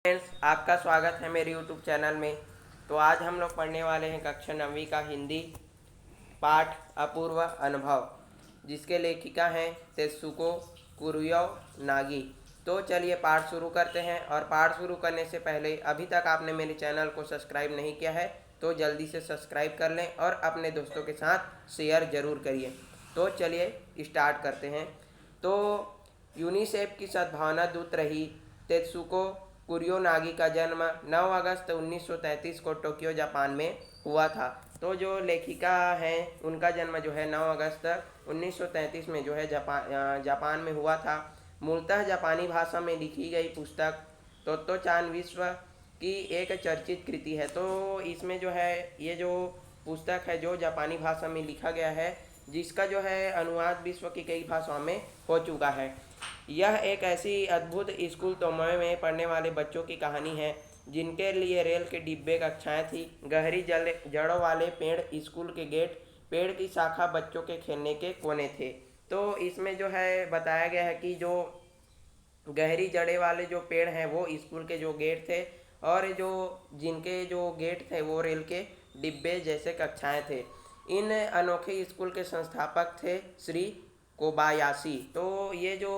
Friends, आपका स्वागत है मेरे यूट्यूब चैनल में। तो आज हम लोग पढ़ने वाले हैं कक्षा 9वीं का हिंदी पाठ अपूर्व अनुभव, जिसके लेखिका हैं तेत्सुको कुरुयो नागी। तो चलिए पाठ शुरू करते हैं। और पाठ शुरू करने से पहले अभी तक आपने मेरे चैनल को सब्सक्राइब नहीं किया है तो जल्दी से सब्सक्राइब कर लें और अपने दोस्तों के साथ शेयर ज़रूर करिए। तो चलिए स्टार्ट करते हैं। तो यूनिसेफ की सद्भावना दूत रही तेत्सुको कुरियोनागी का जन्म 9 अगस्त 1933 को टोक्यो जापान में हुआ था। तो जो लेखिका हैं उनका जन्म जो है 9 अगस्त 1933 में जो है जापान में हुआ था। मूलतः जापानी भाषा में लिखी गई पुस्तक तोत्तो-चान विश्व की एक चर्चित कृति है। तो इसमें जो है ये जो पुस्तक है जो जापानी भाषा में लिखा गया है, जिसका जो है अनुवाद विश्व की कई भाषाओं में हो चुका है। यह एक ऐसी अद्भुत स्कूल तोमोए में पढ़ने वाले बच्चों की कहानी है जिनके लिए रेल के डिब्बे कक्षाएं थी, गहरी जड़ों वाले पेड़ स्कूल के गेट, पेड़ की शाखा बच्चों के खेलने के कोने थे। तो इसमें जो है बताया गया है कि जो गहरी जड़े वाले जो पेड़ हैं वो स्कूल के जो गेट थे, और जो जिनके जो गेट थे वो रेल के डिब्बे जैसे कक्षाएं थे। इन अनोखे स्कूल के संस्थापक थे श्री कोबायाशी। तो ये जो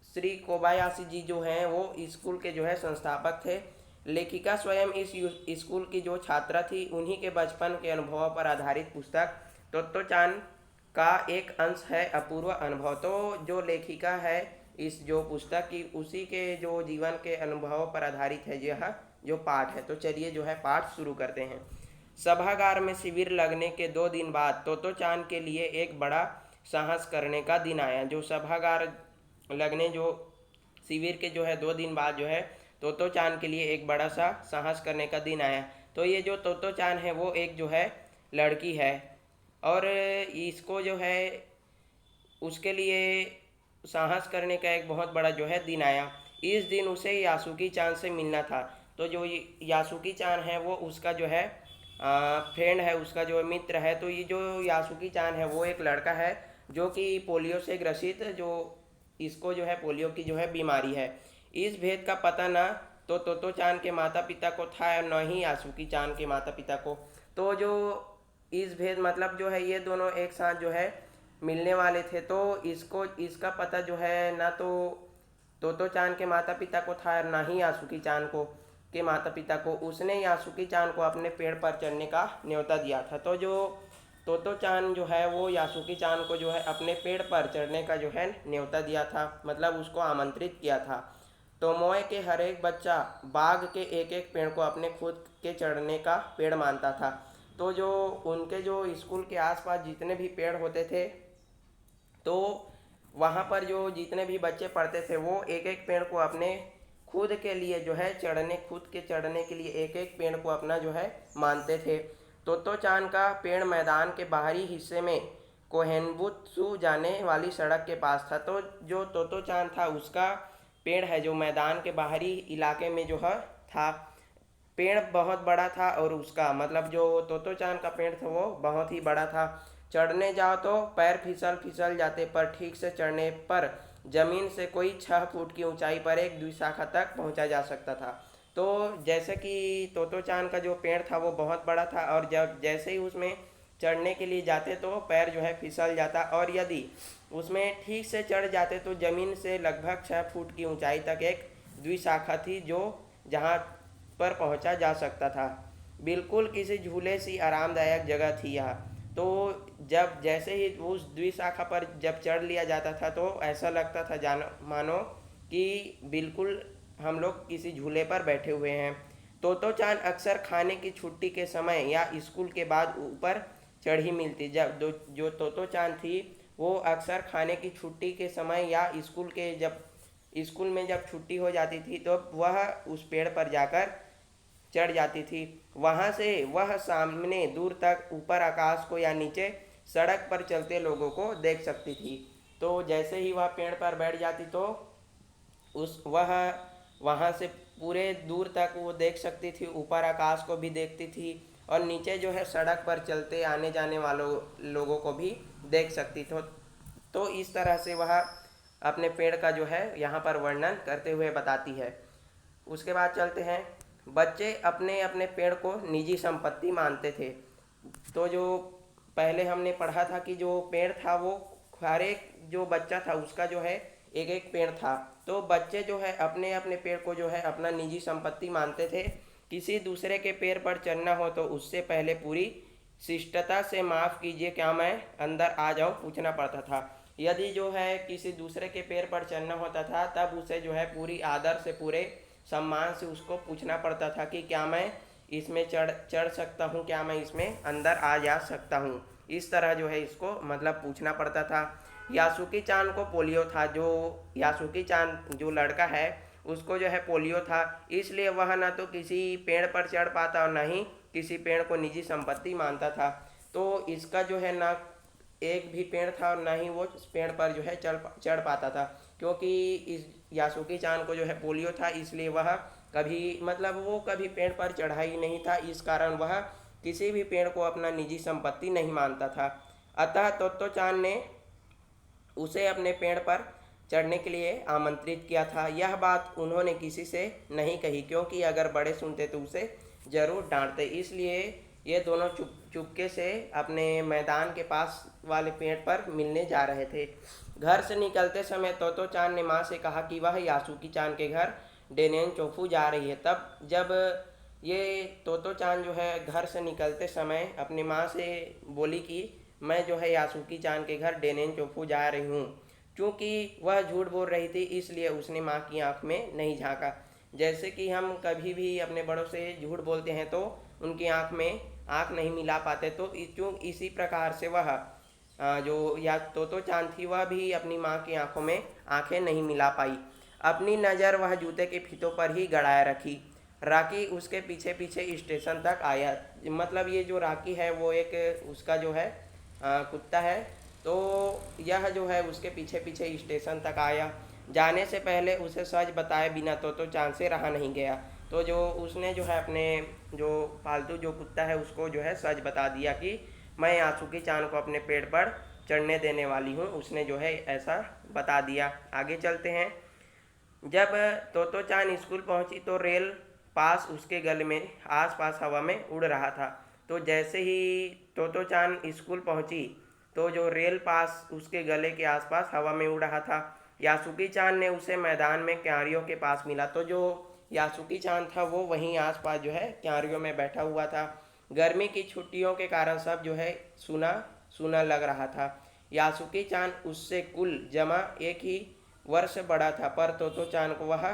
श्री कोबायाशी जी जो हैं वो स्कूल के जो है संस्थापक थे। लेखिका स्वयं इस स्कूल की जो छात्रा थी, उन्हीं के बचपन के अनुभवों पर आधारित पुस्तक तोत्तो-चान का एक अंश है अपूर्व अनुभव। तो जो लेखिका है इस जो पुस्तक की, उसी के जो जीवन के अनुभवों पर आधारित है यह जो पाठ है। तो चलिए जो है पाठ शुरू करते हैं। सभागार में शिविर लगने के 2 दिन बाद तोत्तो-चान के लिए एक बड़ा साहस करने का दिन आया। जो सभागार लगने जो शिविर के जो है 2 दिन बाद जो है तोत्तो-चान के लिए एक बड़ा सा साहस करने का दिन आया। तो ये जो तोत्तो-चान है वो एक जो है लड़की है, और इसको जो है उसके लिए साहस करने का एक बहुत बड़ा जो है दिन आया। इस दिन उसे यासुकी-चान से मिलना था। तो जो यासुकी-चान है वो उसका जो है फ्रेंड है, उसका जो मित्र है। तो ये जो यासुकी-चान है वो एक लड़का है जो कि पोलियो से ग्रसित, जो इसको जो है पोलियो की जो है बीमारी है। इस भेद का पता ना तो तोत्तो-चान के माता पिता को था और न ही यासुकी-चान के माता पिता को। तो जो इस भेद मतलब जो है ये दोनों एक साथ जो है मिलने वाले थे। तो इसका पता जो है ना तो तोत्तो-चान के माता पिता को था और ना ही यासुकी-चान को के माता पिता को। उसने यासुकी-चान को अपने पेड़ पर चढ़ने का न्योता दिया था। तो जो तोत्तो-चान जो है वो यासुकी-चान को जो है अपने पेड़ पर चढ़ने का जो है न्योता दिया था, मतलब उसको आमंत्रित किया था। तोमोए के हर एक बच्चा बाग के एक एक पेड़ को अपने खुद के चढ़ने का पेड़ मानता था। तो जो उनके जो स्कूल के आसपास जितने भी पेड़ होते थे, तो वहाँ पर जो जितने भी बच्चे पढ़ते थे वो एक एक पेड़ को अपने खुद के लिए जो है खुद के चढ़ने के लिए एक एक पेड़ को अपना जो है मानते थे। तोत्तो-चान का पेड़ मैदान के बाहरी हिस्से में कोहेनबुत्सु जाने वाली सड़क के पास था। तो जो तोत्तो-चान था उसका पेड़ है जो मैदान के बाहरी इलाके में जो है था। पेड़ बहुत बड़ा था और उसका मतलब जो तोत्तो-चान का पेड़ था वो बहुत ही बड़ा था। चढ़ने जाओ तो पैर फिसल फिसल जाते, पर ठीक से चढ़ने पर जमीन से कोई 6 फुट की ऊंचाई पर एक द्विशाखा तक पहुंचा जा सकता था। तो जैसे कि तोत्तो-चान का जो पेड़ था वो बहुत बड़ा था, और जब जैसे ही उसमें चढ़ने के लिए जाते तो पैर जो है फिसल जाता, और यदि उसमें ठीक से चढ़ जाते तो ज़मीन से लगभग 6 फुट की ऊंचाई तक एक द्विशाखा थी जो जहाँ पर पहुँचा जा सकता था। बिल्कुल किसी झूले सी आरामदायक जगह थी यह। तो जब जैसे ही उस द्विशाखा पर जब चढ़ लिया जाता था तो ऐसा लगता था मानो कि बिल्कुल हम लोग किसी झूले पर बैठे हुए हैं। तोत्तो-चान अक्सर खाने की छुट्टी के समय या स्कूल के बाद ऊपर चढ़ी मिलती। जब जो तोत्तो-चान थी वो अक्सर खाने की छुट्टी के समय या स्कूल में जब छुट्टी हो जाती थी तो वह उस पेड़ पर जाकर चढ़ जाती थी। वहाँ से वह सामने दूर तक ऊपर आकाश को या नीचे सड़क पर चलते लोगों को देख सकती थी। तो जैसे ही वह पेड़ पर बैठ जाती तो वह वहाँ से पूरे दूर तक वो देख सकती थी, ऊपर आकाश को भी देखती थी, और नीचे जो है सड़क पर चलते आने जाने वालों लोगों को भी देख सकती थी। तो इस तरह से वह अपने पेड़ का जो है यहाँ पर वर्णन करते हुए बताती है। उसके बाद चलते हैं, बच्चे अपने अपने पेड़ को निजी संपत्ति मानते थे। तो जो पहले हमने पढ़ा था कि जो पेड़ था वो हर एक जो बच्चा था उसका जो है एक एक पेड़ था। तो बच्चे जो है अपने अपने पेड़ को जो है अपना निजी संपत्ति मानते थे। किसी दूसरे के पेड़ पर चढ़ना हो तो उससे पहले पूरी शिष्टता से माफ़ कीजिए क्या मैं अंदर आ जाऊं पूछना पड़ता था। यदि जो है किसी दूसरे के पेड़ पर चढ़ना होता था तब उसे जो है पूरी आदर से पूरे सम्मान से उसको पूछना पड़ता था कि क्या मैं इसमें चढ़ चढ़ सकता हूँ, क्या मैं इसमें अंदर आ जा सकता हूँ। इस तरह जो है इसको मतलब पूछना पड़ता था। यासुकी चांद को पोलियो था। जो यासुकी चांद जो लड़का है उसको जो है पोलियो था, इसलिए वह ना तो किसी पेड़ पर चढ़ पाता और ना ही किसी पेड़ को निजी संपत्ति मानता था। तो इसका जो है ना एक भी पेड़ था और ना ही वो इस पेड़ पर जो है चढ़ पाता था, क्योंकि इस यासुकी चांद को जो है पोलियो था, इसलिए वह कभी मतलब वो कभी पेड़ पर चढ़ा ही नहीं था। इस कारण वह किसी भी पेड़ को अपना निजी संपत्ति नहीं मानता था। अतः तोत्तो चांद ने उसे अपने पेड़ पर चढ़ने के लिए आमंत्रित किया था। यह बात उन्होंने किसी से नहीं कही, क्योंकि अगर बड़े सुनते तो उसे जरूर डांटते। इसलिए ये दोनों चुपके से अपने मैदान के पास वाले पेड़ पर मिलने जा रहे थे। घर से निकलते समय तोतो चान ने माँ से कहा कि वह यासुकी चान के घर डेनियन चोफू जा रही है। तब जब ये तोतो चान जो है घर से निकलते समय अपनी माँ से बोली कि मैं जो है यासुकी चान के घर डेनियन चोफू जा रही हूँ। क्योंकि वह झूठ बोल रही थी इसलिए उसने माँ की आंख में नहीं झांका। जैसे कि हम कभी भी अपने बड़ों से झूठ बोलते हैं तो उनकी आंख में आंख नहीं मिला पाते, तो इसी प्रकार से वह जो या तो चांद थी वह भी अपनी माँ की आंखों में आंखें नहीं मिला पाई। अपनी नज़र वह जूते के फीतों पर ही गड़ाए रखी। राकी उसके पीछे पीछे स्टेशन तक आया। मतलब ये जो राकी है वो एक उसका जो है कुत्ता है। तो यह जो है उसके पीछे पीछे स्टेशन तक आया। जाने से पहले उसे सच बताए बिना तो चांद से रहा नहीं गया। तो जो उसने जो है अपने जो पालतू जो कुत्ता है उसको जो है सच बता दिया कि मैं यासुकी चांद को अपने पेड़ पर चढ़ने देने वाली हूँ। उसने जो है ऐसा बता दिया। आगे चलते हैं। जब तोतो चान स्कूल पहुंची तो रेल पास उसके गले में आसपास हवा में उड़ रहा था। तो जैसे ही तोतो चान स्कूल पहुंची तो जो रेल पास उसके गले के आसपास हवा में उड़ रहा था। यासुकी चान ने उसे मैदान में क्यारियों के पास मिला। तो जो यासुकी चान था वो वहीं आसपास जो है क्यारियों में बैठा हुआ था। गर्मी की छुट्टियों के कारण सब जो है सुना सुना लग रहा था। यासुकी चान उससे कुल जमा एक ही वर्ष बड़ा था, पर तोतो चान को वह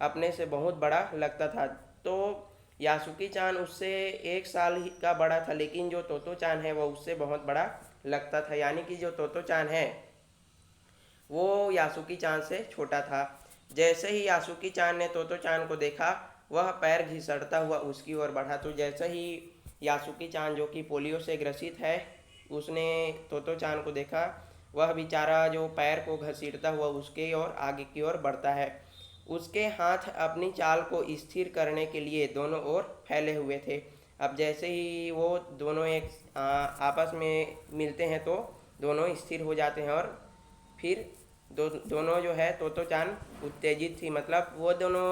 अपने से बहुत बड़ा लगता था। तो यासुकी चान उससे एक साल ही का बड़ा था, लेकिन जो तोतो चान है वो उससे बहुत बड़ा लगता था। यानी कि जो तोतो चान है वो यासुकी चान से छोटा था। जैसे ही यासुकी चान ने तोतो चान को देखा वह पैर घिसटता हुआ उसकी ओर बढ़ा। तो जैसे ही यासुकी चान जो कि पोलियो से ग्रसित है उसने तोतो चान को देखा, वह बेचारा जो पैर को घसीटता हुआ उसके ओर आगे की ओर बढ़ता है। उसके हाथ अपनी चाल को स्थिर करने के लिए दोनों ओर फैले हुए थे। अब जैसे ही वो दोनों एक आपस में मिलते हैं तो दोनों स्थिर हो जाते हैं और फिर दोनों जो है तोतो चान उत्तेजित थी। मतलब वो दोनों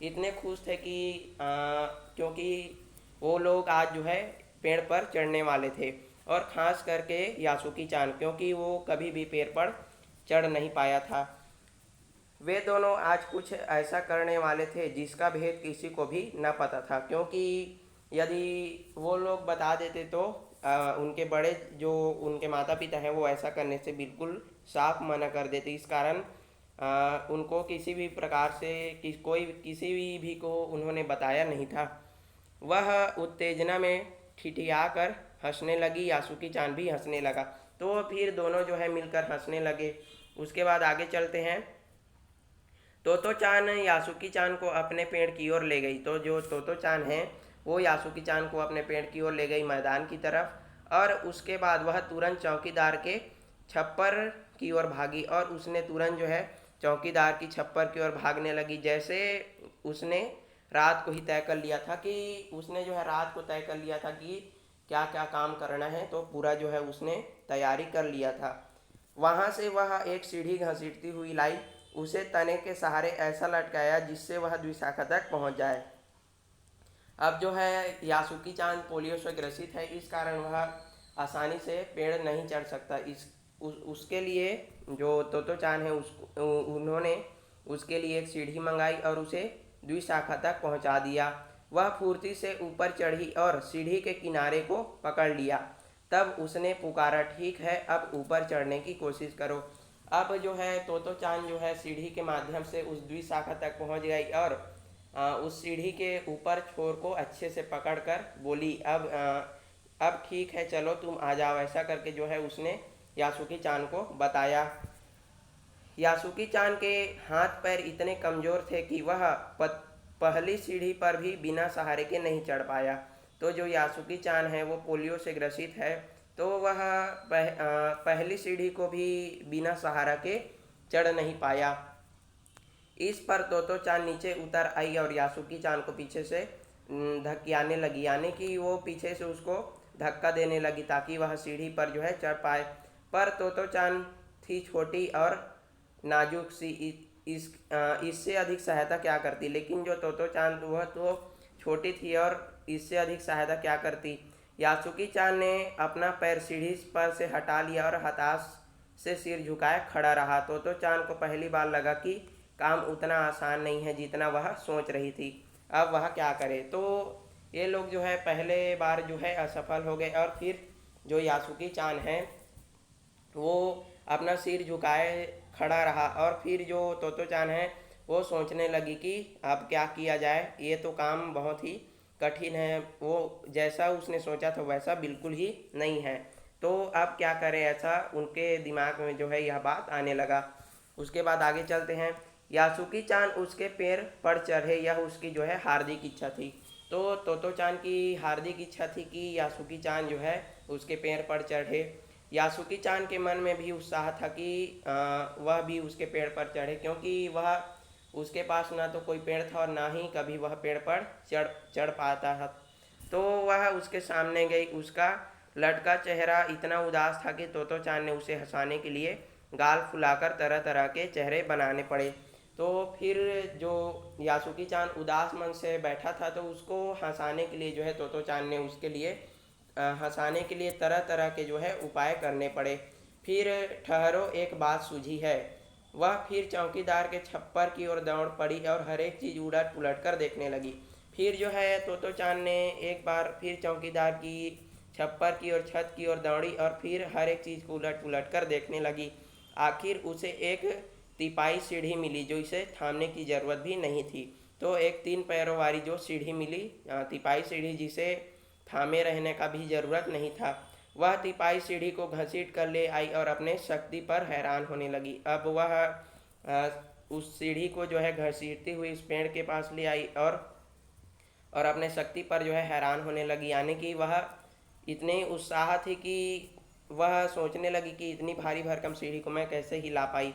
इतने खुश थे कि क्योंकि वो लोग आज जो है पेड़ पर चढ़ने वाले थे, और ख़ास करके यासुकी चान, क्योंकि वो कभी भी पेड़ पर चढ़ नहीं पाया था। वे दोनों आज कुछ ऐसा करने वाले थे जिसका भेद किसी को भी न पता था, क्योंकि यदि वो लोग बता देते तो उनके बड़े जो उनके माता पिता हैं वो ऐसा करने से बिल्कुल साफ मना कर देते। इस कारण उनको किसी भी प्रकार से कोई किसी भी को उन्होंने बताया नहीं था। वह उत्तेजना में ठिठियाकर हंसने लगी। यासुकी चान भी हंसने लगा। तो फिर दोनों जो है मिलकर हंसने लगे। उसके बाद आगे चलते हैं। तोतो चान यासुकी चान को अपने पेड़ की ओर ले गई। तो जो तोतो चान है वो यासुकी चान को अपने पेड़ की ओर ले गई मैदान की तरफ, और उसके बाद वह तुरंत चौकीदार के छप्पर की ओर भागी और उसने तुरंत जो है चौकीदार की छप्पर की ओर भागने लगी। जैसे उसने रात को ही तय कर लिया था कि उसने जो है रात को तय कर लिया था कि क्या क्या काम करना है, तो पूरा जो है उसने तैयारी कर लिया था। वहां से वह एक सीढ़ी घसीटती हुई लाई, उसे तने के सहारे ऐसा लटकाया जिससे वह द्विशाखा तक पहुंच जाए। अब जो है यासुकी चांद पोलियो से ग्रसित है, इस कारण वह आसानी से पेड़ नहीं चढ़ सकता। उसके लिए जो तोतो चांद है उन्होंने उसके लिए एक सीढ़ी मंगाई और उसे द्विशाखा तक पहुंचा दिया। वह फुर्ती से ऊपर चढ़ी और सीढ़ी के किनारे को पकड़ लिया। तब उसने पुकारा, ठीक है, अब ऊपर चढ़ने की कोशिश करो। अब जो है तोतो चांद जो है सीढ़ी के माध्यम से उस द्विशाखा तक पहुंच गई और उस सीढ़ी के ऊपर छोर को अच्छे से पकड़कर बोली, अब ठीक है, चलो तुम आ जाओ। ऐसा करके जो है उसने यासुकी चांद को बताया। यासुकी चांद के हाथ पैर इतने कमजोर थे कि वह पहली सीढ़ी पर भी बिना सहारे के नहीं चढ़ पाया। तो जो यासुकी चांद है वो पोलियो से ग्रसित है, तो वह पहली सीढ़ी को भी बिना सहारा के चढ़ नहीं पाया। इस पर तोतो चांद नीचे उतर आई और यासुकी चांद को पीछे से धक्याने लगी, यानी कि वो पीछे से उसको धक्का देने लगी ताकि वह सीढ़ी पर जो है चढ़ पाए। पर तोतो चांद थी छोटी और नाजुक सी, इससे अधिक सहायता क्या करती। लेकिन जो तोतो चांद वह तो छोटी थी और इससे अधिक सहायता क्या करती। यासुकी चांद ने अपना पैर सीढ़ी पर से हटा लिया और हताश से सिर झुकाए खड़ा रहा। तोतो चांद को पहली बार लगा कि काम उतना आसान नहीं है जितना वह सोच रही थी। अब वह क्या करे। तो ये लोग जो है पहले बार जो है असफल हो गए और फिर जो यासुकी चांद है वो अपना सिर झुकाए खड़ा रहा और फिर जो तोतो चांद है वो सोचने लगी कि अब क्या किया जाए, ये तो काम बहुत ही कठिन है। वो जैसा उसने सोचा था वैसा बिल्कुल ही नहीं है, तो अब क्या करें, ऐसा उनके दिमाग में जो है यह बात आने लगा। उसके बाद आगे चलते हैं। यासुकी चांद उसके पैर पर चढ़े, यह उसकी जो है हार्दिक इच्छा थी। तो तोतो चांद की हार्दिक इच्छा थी कि यासुकी चांद जो है उसके पैर पर चढ़े। यासुकी चांद के मन में भी उत्साह था कि वह भी उसके पेड़ पर चढ़े, क्योंकि वह उसके पास ना तो कोई पेड़ था और ना ही कभी वह पेड़ पर चढ़ चढ़ पाता था। तो वह उसके सामने गई। उसका लटका चेहरा इतना उदास था कि तोतो चांद ने उसे हंसाने के लिए गाल फुलाकर तरह तरह के चेहरे बनाने पड़े। तो फिर जो यासुकी चांद उदास मन से बैठा था तो उसको हंसाने के लिए जो है तोतो चांद ने उसके लिए हंसाने के लिए तरह तरह के जो है उपाय करने पड़े। फिर ठहरो, एक बात सूझी है। वह फिर चौकीदार के छप्पर की ओर दौड़ पड़ी और हर एक चीज़ उलट पुलट कर देखने लगी। फिर जो है तोतो चांद ने एक बार फिर चौकीदार की छप्पर की ओर छत की ओर दौड़ी और फिर हर एक चीज़ को उलट पुलट कर देखने लगी। आखिर उसे एक तिपाई सीढ़ी मिली जो इसे थामने की ज़रूरत भी नहीं थी। तो एक 3 पैरों वाली जो सीढ़ी मिली, तिपाई सीढ़ी, जिसे थामे रहने का भी ज़रूरत नहीं था। वह तिपाई सीढ़ी को घसीट कर ले आई और अपने शक्ति पर हैरान होने लगी। अब वह उस सीढ़ी को जो है घसीटती हुई इस पेड़ के पास ले आई और अपने शक्ति पर जो है हैरान होने लगी, यानी कि वह इतने उत्साह थी कि वह सोचने लगी कि इतनी भारी भरकम सीढ़ी को मैं कैसे हिला पाई।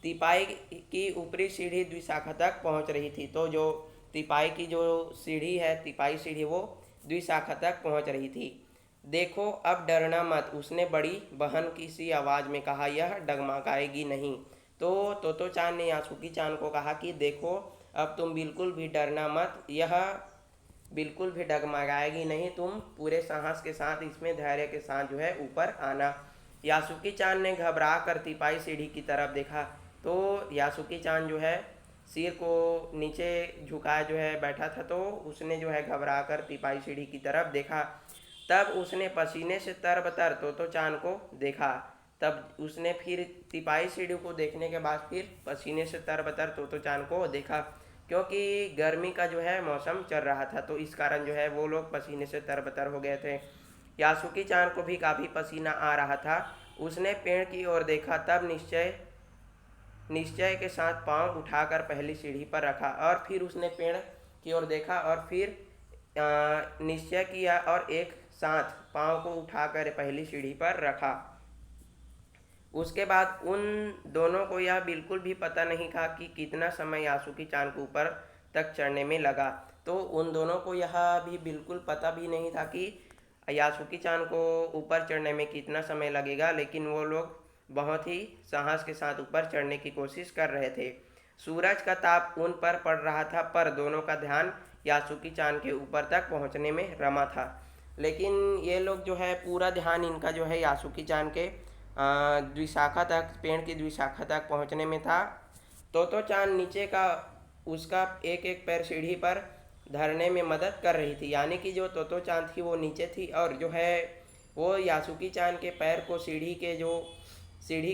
तिपाई की ऊपरी सीढ़ी द्विशाखा तक पहुंच रही थी। तो जो तिपाई की जो सीढ़ी है, तिपाई सीढ़ी, वो द्विशाखा तक पहुंच रही थी। देखो, अब डरना मत, उसने बड़ी बहन की सी आवाज़ में कहा, यह डगमगाएगी नहीं। तो तोतो चांद ने यासुकी चांद को कहा कि देखो, अब तुम बिल्कुल भी डरना मत, यह बिल्कुल भी डगमगाएगी नहीं, तुम पूरे साहस के साथ इसमें धैर्य के साथ जो है ऊपर आना। यासुकी चांद ने घबरा कर तिपाई सीढ़ी की तरफ देखा। तो यासुकी चांद जो है सिर को नीचे झुकाए जो है बैठा था, तो उसने जो है घबरा कर तिपाई सीढ़ी की तरफ देखा। तब उसने पसीने से तरबतर तोतो चांद को देखा। तब उसने फिर तिपाई सीढ़ी को देखने के बाद फिर पसीने से तरबतर तोतो चांद को देखा, क्योंकि गर्मी का जो है मौसम चल रहा था, तो इस कारण जो है वो लोग पसीने से तरबतर हो गए थे। यासुकी चांद को भी काफ़ी पसीना आ रहा था। उसने पेड़ की ओर देखा, तब निश्चय के साथ पांव उठाकर पहली सीढ़ी पर रखा और फिर उसने पेड़ की ओर देखा और फिर निश्चय किया और एक साथ पांव को उठाकर पहली सीढ़ी पर रखा। उसके बाद उन दोनों को यह बिल्कुल भी पता नहीं था कि कितना समय यासुकी चांद को ऊपर तक चढ़ने में लगा। तो उन दोनों को यह भी बिल्कुल पता भी नहीं था कि यासुकी चांद को ऊपर चढ़ने में कितना समय लगेगा, लेकिन वो लोग बहुत ही साहस के साथ ऊपर चढ़ने की कोशिश कर रहे थे। सूरज का ताप उन पर पड़ रहा था, पर दोनों का ध्यान यासुकी चान के ऊपर तक पहुंचने में रमा था। लेकिन ये लोग जो है पूरा ध्यान इनका जो है यासुकी चान के द्विशाखा तक, पेड़ की द्विशाखा तक पहुंचने में था। तो चान नीचे का उसका एक एक पैर सीढ़ी पर धरने में मदद कर रही थी, यानी कि जो तोतो चान थी वो नीचे थी और जो है वो यासुकी चान के पैर को सीढ़ी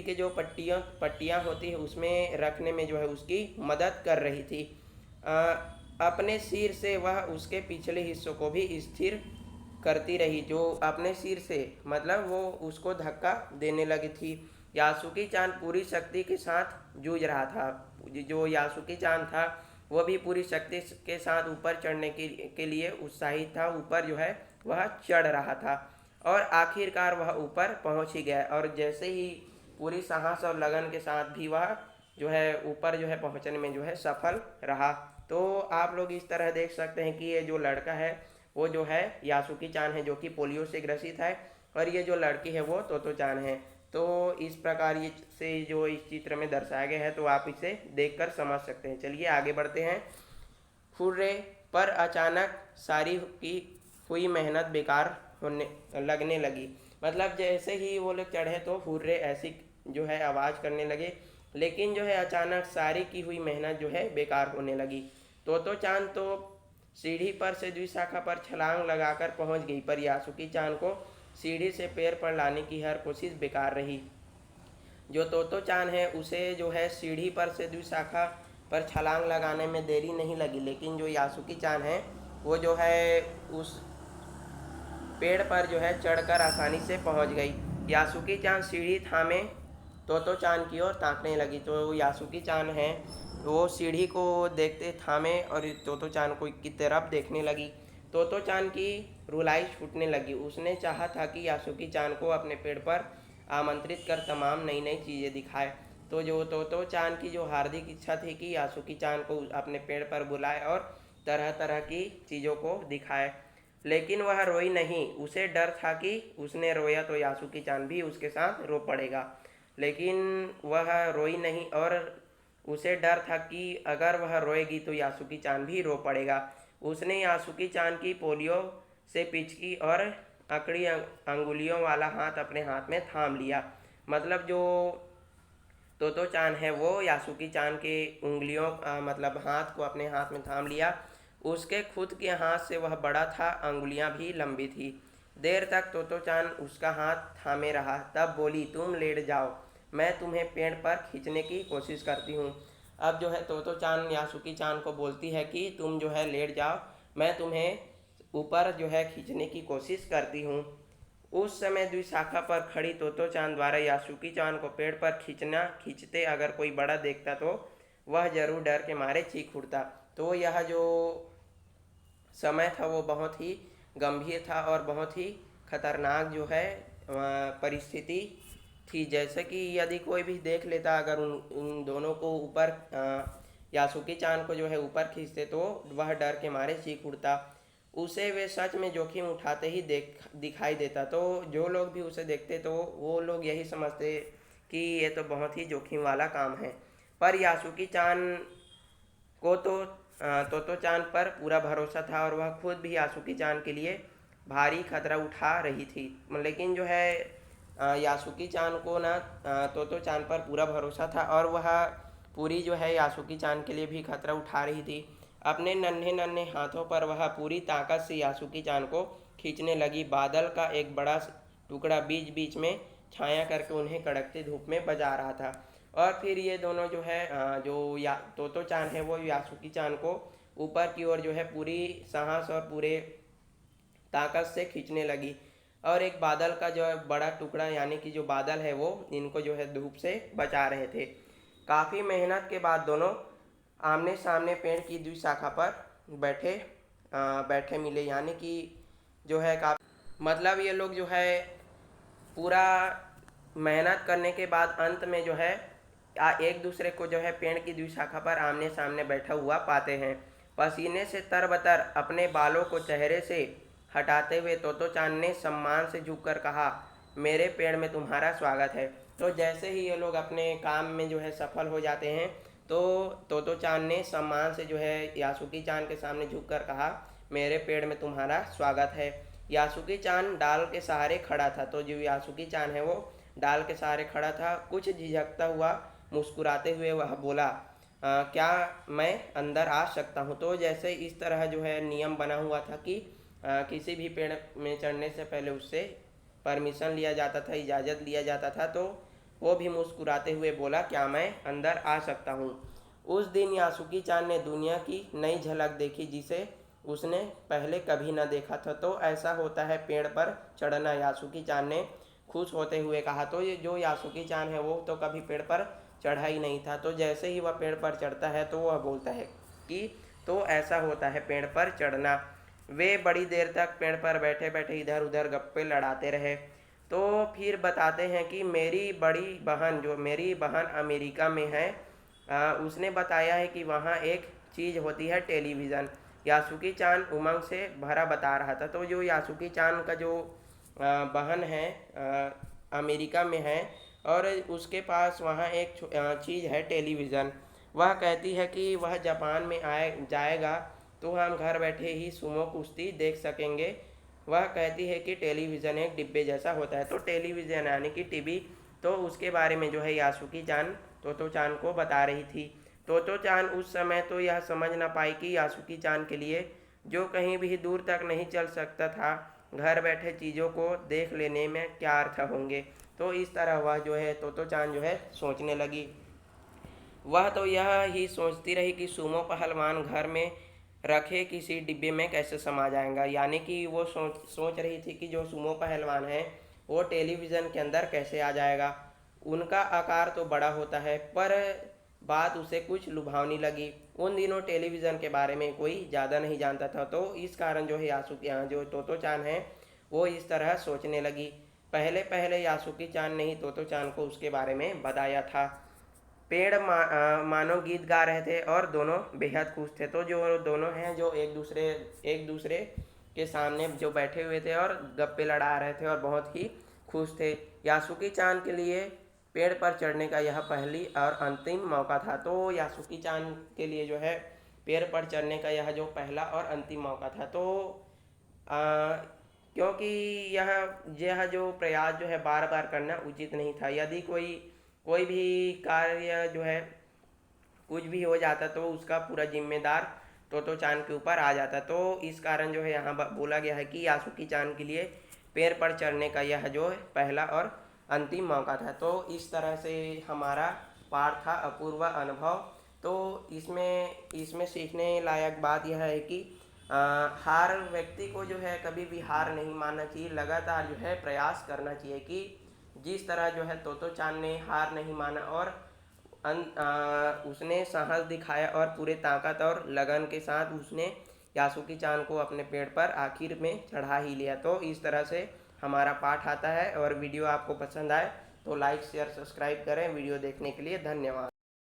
के जो पट्टियाँ होती है उसमें रखने में जो है उसकी मदद कर रही थी। अ, अपने सिर से वह उसके पिछले हिस्सों को भी स्थिर करती रही, जो अपने सिर से मतलब वो उसको धक्का देने लगी थी। यासुकी चांद पूरी शक्ति के साथ जूझ रहा था। जो यासुकी चांद था वो भी पूरी शक्ति के साथ ऊपर चढ़ने के लिए उत्साहित था। ऊपर जो है वह चढ़ रहा था और आखिरकार वह ऊपर पहुंच ही गया। और जैसे ही पूरी साहस और लगन के साथ भी वह जो है ऊपर जो है पहुंचने में जो है सफल रहा। तो आप लोग इस तरह देख सकते हैं कि ये जो लड़का है वो जो है यासुकी चान है, जो कि पोलियो से ग्रसित है, और ये जो लड़की है वो तोतो चान है। तो इस प्रकार ये से जो इस चित्र में दर्शाया गया है, तो आप इसे देखकर समझ सकते हैं। चलिए आगे बढ़ते हैं। फुर्रे पर अचानक सारी की हुई मेहनत बेकार होने लगने लगी। मतलब जैसे ही वो लोग चढ़े तो फुर्रे ऐसी जो है आवाज़ करने लगे, लेकिन जो है अचानक सारी की हुई मेहनत जो है बेकार होने लगी। तो चांद तो सीढ़ी पर से द्विशाखा पर छलांग लगाकर पहुंच गई, पर यासुकी चांद को सीढ़ी से पैर पर लाने की हर कोशिश बेकार रही। जो तोतो चान है उसे जो है सीढ़ी पर से द्विशाखा पर छलांग लगाने में देरी नहीं लगी, लेकिन जो यासुकी चान है वो जो है उस पेड़ पर जो है चढ़कर आसानी से पहुंच गई। यासुकी चान सीढ़ी थामे तोतो चान की ओर ताकने लगी। तो यासुकी चान है वो सीढ़ी को देखते थामे और तोतो चान को की तरफ देखने लगी। तोतो चान की रुलाई छूटने लगी। उसने चाहा था कि यासुकी चान को अपने पेड़ पर आमंत्रित कर तमाम नई नई चीज़ें दिखाए। तो जो तोतो चान की जो हार्दिक इच्छा थी कि यासुकी चान को अपने पेड़ पर बुलाए और तरह तरह की चीज़ों को दिखाए, लेकिन वह रोई नहीं। उसे डर था कि उसने रोया तो यासुकी चान भी उसके साथ रो पड़ेगा, लेकिन वह रोई नहीं। और उसे डर था कि अगर वह रोएगी तो यासुकी चान भी रो पड़ेगा। उसने यासुकी चान की पोलियो से पिचकी और अकड़ी अंगुलियों वाला हाथ अपने हाथ में थाम लिया। मतलब जो तोतो चान है वो यासुकी चान के उंगलियों मतलब हाथ को अपने हाथ में थाम लिया। उसके खुद के हाथ से वह बड़ा था, अंगुलियां भी लंबी थी। देर तक तोतो चान उसका हाथ थामे रहा, तब बोली, तुम लेट जाओ, मैं तुम्हें पेड़ पर खींचने की कोशिश करती हूँ। अब जो है तोतो चान यासुकी चान को बोलती है कि तुम जो है लेट जाओ, मैं तुम्हें ऊपर जो है खींचने की कोशिश करती हूँ। उस समय द्विशाखा पर खड़ी तोतो चान द्वारा यासुकी चान को पेड़ पर खींचते अगर कोई बड़ा देखता तो वह जरूर डर के मारे चीख उठता। तो यह जो समय था वो बहुत ही गंभीर था और बहुत ही खतरनाक जो है परिस्थिति थी। जैसे कि यदि कोई भी देख लेता अगर उन दोनों को ऊपर यासुकी चान को जो है ऊपर खींचते तो वह डर के मारे चीख उठता। उसे वे सच में जोखिम उठाते ही दिखाई देता। तो जो लोग भी उसे देखते तो वो लोग यही समझते कि ये तो बहुत ही जोखिम वाला काम है। पर यासुकी चान को तो चांद पर पूरा भरोसा था और वह खुद भी यासुकी चान के लिए भारी खतरा उठा रही थी। लेकिन जो है यासुकी चान को ना तो चान पर पूरा भरोसा था और वह पूरी जो है यासुकी चान के लिए भी खतरा उठा रही थी। अपने नन्हे नन्हे हाथों पर वह पूरी ताकत से यासुकी चान को खींचने लगी। बादल का एक बड़ा टुकड़ा बीच बीच में छाया करके उन्हें कड़कती धूप में बजा रहा था। और फिर ये दोनों जो है जो या तोतो चान है वो यासुकी चान को ऊपर की ओर जो है पूरी साहस और पूरे ताकत से खींचने लगी। और एक बादल का जो है बड़ा टुकड़ा यानी कि जो बादल है वो इनको जो है धूप से बचा रहे थे। काफ़ी मेहनत के बाद दोनों आमने सामने पेड़ की द्विशाखा पर बैठे मिले, यानी कि जो है का मतलब ये लोग जो है पूरा मेहनत करने के बाद अंत में जो है एक दूसरे को जो है पेड़ की द्विशाखा पर आमने सामने बैठा हुआ पाते हैं। पसीने से तरबतर अपने बालों को चेहरे से हटाते हुए तोतो चान ने सम्मान से झुककर कहा, मेरे पेड़ में तुम्हारा स्वागत है। तो जैसे ही ये लोग अपने काम में जो है सफल हो जाते हैं तो तोतो चान ने सम्मान से जो है यासुकी चान के सामने झुककर कहा, मेरे पेड़ में तुम्हारा स्वागत है। यासुकी चान डाल के सहारे खड़ा था। तो जो यासुकी चान है वो डाल के सहारे खड़ा था। कुछ झिझकता हुआ मुस्कुराते हुए वह बोला, क्या मैं अंदर आ सकता हूँ? तो जैसे इस तरह जो है नियम बना हुआ था कि किसी भी पेड़ में चढ़ने से पहले उससे परमिशन लिया जाता था, इजाज़त लिया जाता था। तो वो भी मुस्कुराते हुए बोला, क्या मैं अंदर आ सकता हूँ? उस दिन यासुकी चान ने दुनिया की नई झलक देखी जिसे उसने पहले कभी न देखा था। तो ऐसा होता है पेड़ पर चढ़ना, यासुकी चान ने खुश होते हुए कहा। तो ये जो यासुकी चान है वो तो कभी पेड़ पर चढ़ा ही नहीं था। तो जैसे ही वह पेड़ पर चढ़ता है तो वह बोलता है कि तो ऐसा होता है पेड़ पर चढ़ना। वे बड़ी देर तक पेड़ पर बैठे बैठे इधर उधर गप्पे लड़ाते रहे। तो फिर बताते हैं कि मेरी बहन अमेरिका में है, उसने बताया है कि वहाँ एक चीज़ होती है टेलीविज़न। यासुकी चान उमंग से भरा बता रहा था। तो जो यासुकी चान का जो बहन है अमेरिका में है और उसके पास वहाँ एक चीज़ है टेलीविज़न। वह कहती है कि वह जापान में आए जाएगा तो हम घर बैठे ही सुमो कुश्ती देख सकेंगे। वह कहती है कि टेलीविज़न एक डिब्बे जैसा होता है। तो टेलीविज़न यानी कि टीवी, तो उसके बारे में जो है यासुकी चान तोतो चान को बता रही थी। तोतो चान उस समय तो यह समझ ना पाई कि यासुकी चान के लिए जो कहीं भी दूर तक नहीं चल सकता था, घर बैठे चीज़ों को देख लेने में क्या अर्थ होंगे। तो इस तरह वह जो है तोतो चान जो है सोचने लगी। वह तो यह ही सोचती रही कि सुमो पहलवान घर में रखे किसी डिब्बे में कैसे समा जाएगा। यानी कि वो सोच रही थी कि जो सुमो पहलवान है वो टेलीविज़न के अंदर कैसे आ जाएगा। उनका आकार तो बड़ा होता है, पर बात उसे कुछ लुभावनी लगी। उन दिनों टेलीविज़न के बारे में कोई ज़्यादा नहीं जानता था। तो इस कारण जो है जो तोतो चान है वो इस तरह सोचने लगी। पहले पहले यासुकी चान ने ही तोतो चान को उसके बारे में बताया था। पेड़ मानो गीत गा रहे थे और दोनों बेहद खुश थे। तो जो दोनों हैं जो एक दूसरे के सामने जो बैठे हुए थे और गप्पे लड़ा रहे थे और बहुत ही खुश थे। यासुकी चान के लिए पेड़ पर चढ़ने का यह पहली और अंतिम मौका था। तो यासुकी चान के लिए जो है पेड़ पर चढ़ने का यह जो पहला और अंतिम मौका था। तो आ, क्योंकि यह यह जो प्रयास जो है बार बार करना उचित नहीं था। यदि कोई कोई भी कार्य जो है कुछ भी हो जाता तो उसका पूरा जिम्मेदार तोतो चान के ऊपर आ जाता। तो इस कारण जो है यहाँ बोला गया है कि यासुकी चान के लिए पेड़ पर चढ़ने का यह जो है पहला और अंतिम मौका था। तो इस तरह से हमारा पाठ था अपूर्व अनुभव। तो इसमें इसमें सीखने लायक बात यह है कि हार व्यक्ति को जो है कभी भी हार नहीं मानना चाहिए, लगातार जो है प्रयास करना चाहिए। कि जिस तरह जो है तोतो चान ने हार नहीं माना और उसने साहस दिखाया और पूरे ताकत और लगन के साथ उसने यासुकी चान को अपने पेड़ पर आखिर में चढ़ा ही लिया। तो इस तरह से हमारा पाठ आता है। और वीडियो आपको पसंद आए तो लाइक शेयर सब्सक्राइब करें। वीडियो देखने के लिए धन्यवाद।